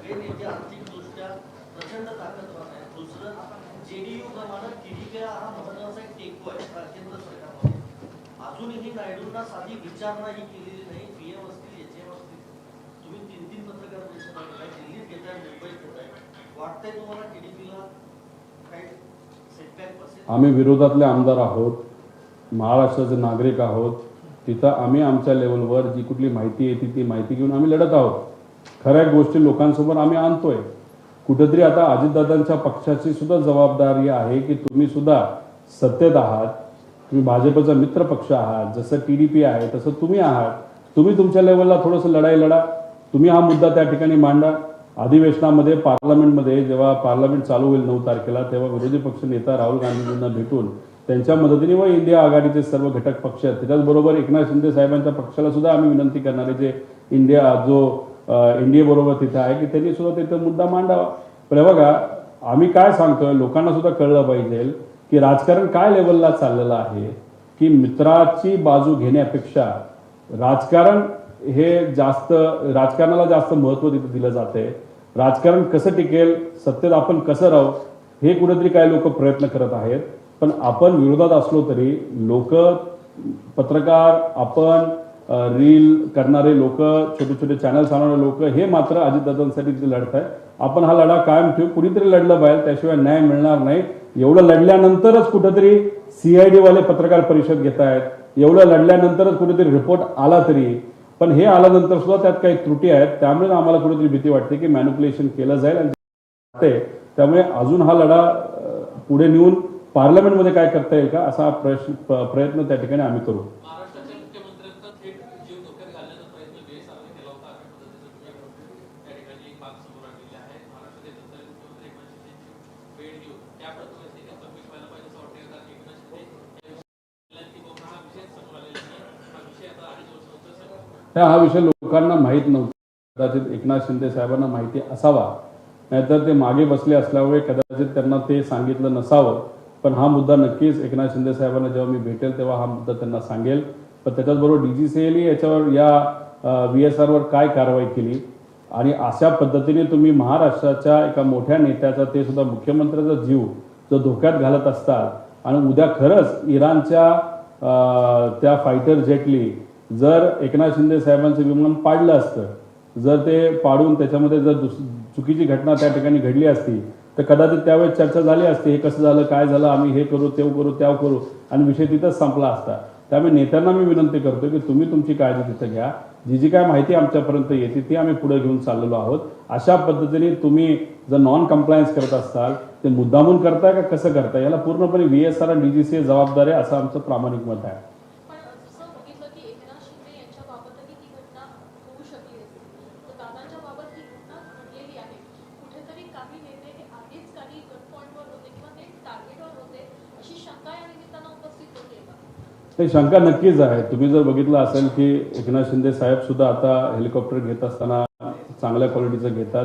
सगळे नेते आर्थिकदृष्ट्या प्रचंड ताकदवान आहेत. दुसरं, जेडीयू प्रमाणे टीडीपी हा महत्वाचा एक टेको आहे केंद्र सरकारमध्ये. अजूनही नायडूंना साधी विचारणाही केलेली नाही. पीएम असतील, एचएम असतील, तुम्ही 3-3 पत्रकार परिषदा घेताय, दिल्लीत घेताय, मुंबईत घेताय. वाटतंय तुम्हाला टीडीपीला काही सेटबॅक असेल? आम्ही विरोधातले आमदार आहोत, महाराष्ट्राचे नागरिक आहोत. तिथं आम्ही आमच्या लेवलवर जी कुठली माहिती येते ती माहिती घेऊन आम्ही लढत आहोत. खऱ्या गोष्टी लोकांसमोर आम्ही आणतोय. कुठेतरी आता अजितदादांच्या पक्षाची सुद्धा जबाबदारी आहे की तुम्ही सुद्धा सत्तेत आहात, तुम्ही भाजपचा मित्र पक्ष आहात. जसं टीडीपी आहे तसं तुम्ही आहात. तुम्ही तुमच्या लेवलला थोडंसं लढाई लढा. तुम्ही हा मुद्दा त्या ठिकाणी मांडा. अधिवेशनामध्ये पार्लमेंटमध्ये जेव्हा पार्लमेंट चालू होईल 9 तारखेला, तेव्हा विरोधी पक्ष नेता राहुल गांधींना भेटून त्यांच्या मदतीने व इंडिया आघाडीचे सर्व घटक पक्ष आहेत त्याच्याचबरोबर एकनाथ शिंदे साहेबांच्या पक्षाला सुद्धा आम्ही विनंती करणार आहे जे इंडिया बरोबर तिथे आहे की त्यांनी सुद्धा तिथं मुद्दा मांडावा. पण बघा आम्ही काय सांगतोय लोकांना सुद्धा कळलं पाहिजे की राजकारण काय लेवलला चाललेलं आहे की मित्राची बाजू घेण्यापेक्षा राजकारण हे राजकारणाला जास्त महत्त्व तिथे दिलं जाते. राजकारण कसं टिकेल, सत्तेत आपण कसं राहू हे कुठेतरी काही लोक प्रयत्न करत आहेत. पण आपण विरोधात असलो तरी लोक, पत्रकार, आपण रील करणारे लोक, छोटे छोटे चॅनल चालवणारे लोक हे मात्र अजितदादांसाठी तिथे लढत आहे. आपण हा लढा कायम ठेवू. कुणीतरी लढलं पाहिजे, त्याशिवाय न्याय मिळणार नाही. एवढं लढल्यानंतरच कुठेतरी CID वाले पत्रकार परिषद घेत आहेत. एवढं लढल्यानंतरच कुठेतरी रिपोर्ट आला तरी, पण हे आल्यानंतर सुद्धा त्यात काही त्रुटी आहेत. त्यामुळे आम्हाला कुठेतरी भीती वाटते की मॅनिप्युलेशन केलं जाईल आणि त्यामुळे अजून हा लढा पुढे नेऊन पार्लमेंटमध्ये काय करता येईल का असा प्रयत्न त्या ठिकाणी आम्ही करू. महाराष्ट्राच्या मुख्यमंत्र्यांचा थेट जीव धोक्यात घालण्याचा प्रयत्न BSRने केला होता. अशा पद्धतीचं तुम्ही त्या ठिकाणी एक बाब समोर आणलेली आहे. महाराष्ट्राचे तत्कालीन मुख्यमंत्री एकनाथ शिंदेची भेट घेऊन त्या प्रकरणाची कमी व्हायला पाहिजे असं वाटतं का? एकनाथ शिंदे की बाबा हा विषय समोर आलेला नाही, हा विषय आता 2.5 वर्षानंतर हा विषय लोकांना माहीत नव्हता. कदाचित एकनाथ शिंदे साहेबांना माहिती असावा, नाहीतर ते मागे बसले असल्यामुळे कदाचित त्यांना ते सांगितलं नसावं. पण हा मुद्दा नक्कीच एकनाथ शिंदे साहेबांना जेव्हा मी भेटेल तेव्हा हा मुद्दा त्यांना सांगेल. पण त्याच्याचबरोबर DGCAने याच्यावर या VSRवर काय कारवाई केली आणि अशा पद्धतीने तुम्ही महाराष्ट्राच्या एका मोठ्या नेत्याचा, ते सुद्धा मुख्यमंत्र्याचा जीव जो धोक्यात घालत असतात आणि उद्या खरंच इराणच्या त्या फायटर जेटली जर एकनाथ शिंदे साहेबांचं विमान पाडलं असतं, जर ते पाडून त्याच्यामध्ये जर चुकीची घटना त्या ठिकाणी घडली असती तर कदाचित त्यावेळेस चर्चा झाली असती, हे कसं झालं, काय झालं, आम्ही हे करू, ते करू, त्या करू आणि विषय तिथंच संपला असता. त्यामुळे नेत्यांना मी विनंती करतो की तुम्ही तुमची काळजी तिथं घ्या. जी काय माहिती आमच्यापर्यंत येते ती आम्ही पुढे घेऊन चाललेलो आहोत. अशा पद्धतीने तुम्ही जर नॉन कम्प्लायन्स करत असाल ते मुद्दामून करताय का कसं करताय, याला पूर्णपणे VSR आणि DGCA जबाबदार आहे असं आमचं प्रामाणिक मत आहे. ही शंका नक्कीच आहे. तुम्ही जर बघितलं असेल की एकनाथ शिंदे साहेब सुद्धा आता हेलिकॉप्टर घेत असताना चांगल्या क्वालिटीचं घेतात.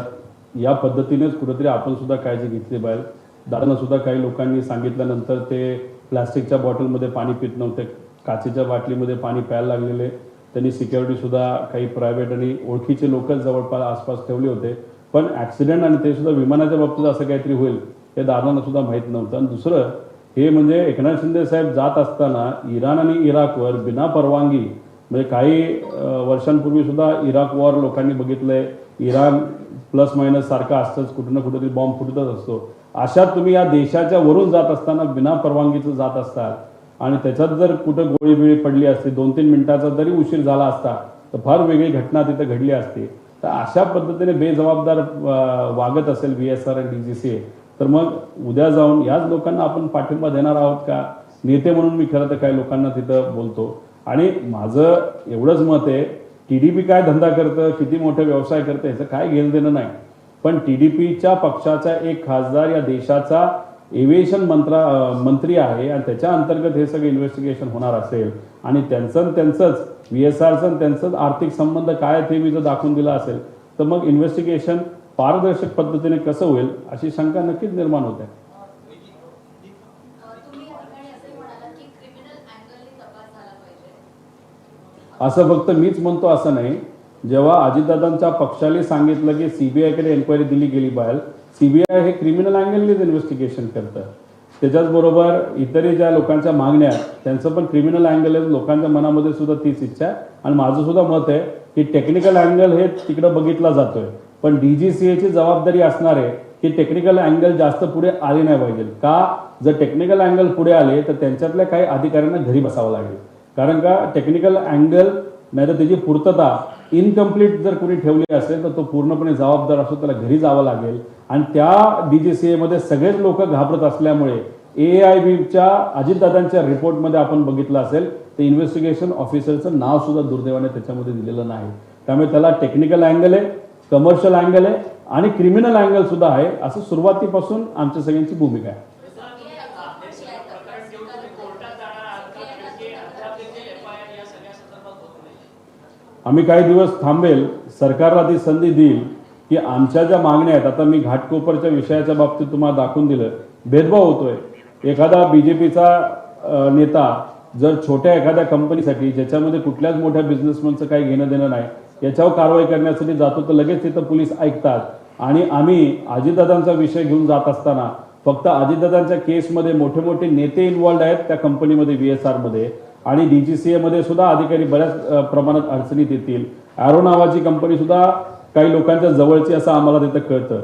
या पद्धतीनेच कुठेतरी आपण सुद्धा काळजी घेतली पाहिजे. दादांना सुद्धा काही लोकांनी सांगितल्यानंतर ते प्लॅस्टिकच्या बॉटलमध्ये पाणी पित नव्हते, काचेच्या बाटलीमध्ये पाणी प्यायला लागलेले. त्यांनी सिक्युरिटी सुद्धा काही प्रायव्हेट आणि ओळखीचे लोकच जवळपास आसपास ठेवले होते. पण ॲक्सिडेंट आणि ते सुद्धा विमानाच्या बाबतीत असं काहीतरी होईल हे दादांना सुद्धा माहीत नव्हतं. आणि दुसरं हे म्हणजे एकनाथ शिंदे साहेब जात असताना इराण आणि इराकवर बिना परवानगी, म्हणजे काही वर्षांपूर्वी सुद्धा इराक वॉर लोकांनी बघितलंय, इराण प्लस मायनस सारखा असतंच, कुठं ना कुठेतरी बॉम्ब फुटतच असतो. अशात तुम्ही या देशाच्या वरून जात असताना बिना परवानगीचं जात असताल आणि त्याच्यात जर कुठं गोळीबिळी पडली असती, 2-3 मिनिटाचा जरी उशीर झाला असता तर फार वेगळी घटना तिथे घडली असती. तर अशा पद्धतीने बेजबाबदार वागत असेल VSR आणि DGCA तर मग उद्या जाऊन याच लोकांना आपण पाठिंबा देणार आहोत का? नेते म्हणून मी खरं तर काही लोकांना तिथं बोलतो. आणि माझं एवढंच मत आहे, TDP काय धंदा करतं, किती मोठे व्यवसाय करतं ह्याचं काय घेणं देणं नाही. पण TDPच्या पक्षाचा एक खासदार या देशाचा एव्हिएशन मंत्री आहे आणि त्याच्या अंतर्गत हे सगळं इन्व्हेस्टिगेशन होणार असेल आणि त्यांचंच VSRचं त्यांचंच आर्थिक संबंध काय ते मी जर दाखवून दिला असेल तर मग इन्व्हेस्टिगेशन पारदर्शक पद्धतीने कसं होईल अशी शंका नक्कीच निर्माण होते. असं फक्त मीच म्हणतो असं नाही, जेव्हा अजितदादांच्या पक्षाने सांगितलं की सीबीआयकडे एन्क्वायरी दिली गेली पाहिजे, सीबीआय हे क्रिमिनल अँगलनेच इन्व्हेस्टिगेशन करतं. त्याच्याचबरोबर इतरही ज्या लोकांच्या मागण्या आहेत त्यांचं पण क्रिमिनल अँगल आहे. लोकांच्या मनामध्ये सुद्धा तीच इच्छा आहे आणि माझं सुद्धा मत आहे की टेक्निकल अँगल हे तिकडं बघितला जातोय, पण DGCAची जबाबदारी असणार आहे की टेक्निकल अँगल जास्त पुढे आले नाही पाहिजे. का? जर टेक्निकल अँगल पुढे आले तर त्यांच्यातल्या काही अधिकाऱ्यांना घरी बसावं लागेल. कारण का टेक्निकल अँगल नाही तर त्याची पूर्तता इनकम्प्लीट जर कोणी ठेवली असेल तर तो पूर्णपणे जबाबदार असतो, त्याला घरी जावं लागेल. आणि त्या DGCA मध्ये सगळेच लोक घाबरत असल्यामुळे AIBच्या अजितदादांच्या रिपोर्टमध्ये आपण बघितलं असेल ते इन्व्हेस्टिगेशन ऑफिसरचं नाव सुद्धा दुर्दैवाने त्याच्यामध्ये दिलेलं नाही. त्यामुळे त्याला टेक्निकल अँगल आहे, कमर्शियल अँगल आहे आणि क्रिमिनल अँगल सुद्धा आहे, असं सुरुवातीपासून आमच्या सगळ्यांची भूमिका आहे. आम्ही काही दिवस थांबेल, सरकारला ती संधी देईल की आमच्या ज्या मागण्या आहेत, आता मी घाटकोपरच्या विषयाच्या बाबतीत तुम्हाला दाखवून दिलं, भेदभाव होतोय. एखादा BJPचा नेता जर छोट्या एखाद्या कंपनीसाठी ज्याच्यामध्ये कुठल्याच मोठ्या बिझनेसमनचं काही घेणं देणं नाही याच्यावर कारवाई करण्यासाठी जातो तर लगेच तिथं पोलीस ऐकतात. आणि आम्ही अजितदादांचा विषय घेऊन जात असताना फक्त अजितदादांच्या केसमध्ये मोठे मोठे नेते इन्व्हॉल्ड आहेत त्या कंपनीमध्ये, VSR मध्ये आणि DGCA मध्ये सुद्धा अधिकारी बऱ्याच प्रमाणात अडचणीत येतील. ॲरो नावाची कंपनी सुद्धा काही लोकांच्या जवळची असं आम्हाला तिथं कळतं.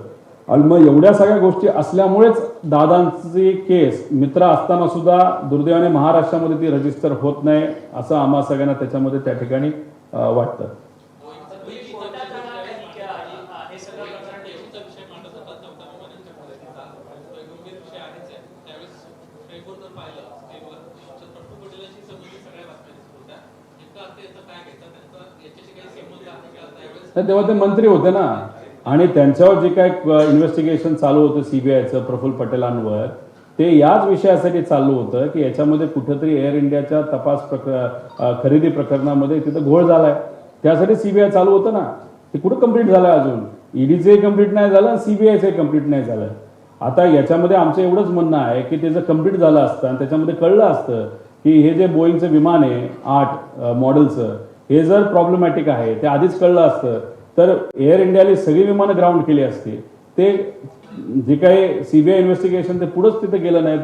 आणि मग एवढ्या सगळ्या गोष्टी असल्यामुळेच दादांची केस मित्र असताना सुद्धा दुर्दैवाने महाराष्ट्रामध्ये ती रजिस्टर होत नाही असं आम्हा सगळ्यांना त्याच्यामध्ये त्या ठिकाणी वाटतं. तेव्हा ते मंत्री होते ना आणि त्यांच्यावर जे काय इन्व्हेस्टिगेशन चालू होतं CBIचं प्रफुल्ल पटेलांवर, ते याच विषयासाठी चालू होतं की याच्यामध्ये कुठेतरी एअर इंडियाच्या खरेदी प्रकरणामध्ये तिथं घोळ झालाय, त्यासाठी CBI चालू होतं ना. ते कुठं कंप्लीट झालंय अजून? EDचंही कंप्लीट नाही झालं, CBIचंही कंप्लीट नाही झालं. आता याच्यामध्ये आमचं एवढंच म्हणणं आहे की ते जर कंप्लीट झालं असतं आणि त्याच्यामध्ये कळलं असतं की हे जे बोईंगचं विमान आहे 8 मॉडेलचं हे जर प्रॉब्लेमॅटिक आहे, ते आधीच कळलं असतं तर एअर इंडियाने सगळी विमानं ग्राउंड केली असती. ते जे काही CBI इन्व्हेस्टिगेशन ते पुढंच तिथे गेलं नाही.